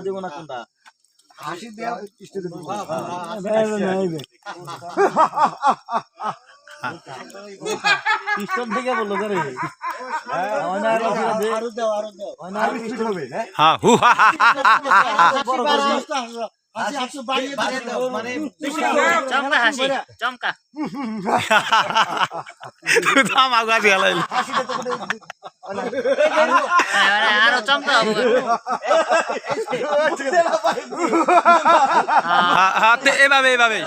দেব না কোনটা হাসি দেয়া স্টেজে পিস্টন থেকে বললো করে হ্যাঁ হু হা হা চমকা হাসি চমকা দাম আগাছি হালাই আরো চমকা হবে এভাবে এভাবে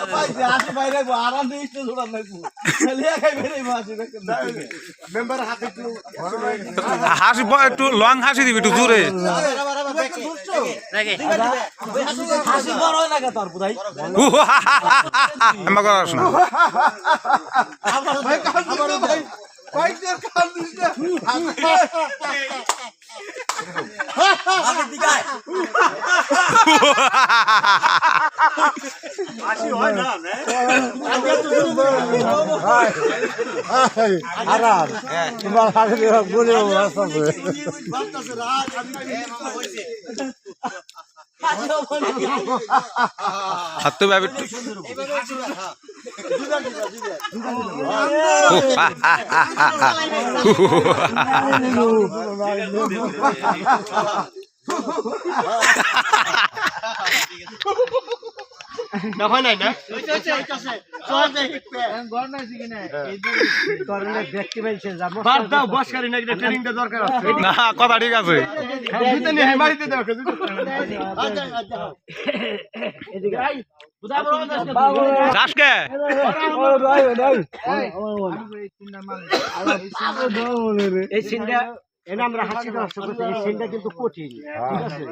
হাসি একটু লং হাসি দিবি একটু জোরে আমার কথা শোনা আরাম তোমার হাসি বলে হাতে ভাবে না হয় নাই না না কথা ঠিক আছে চাষকে এই সিনটা এনে আমরা হাসি দেওয়ার করছি এই সিনটা কিন্তু কঠিন ঠিক আছে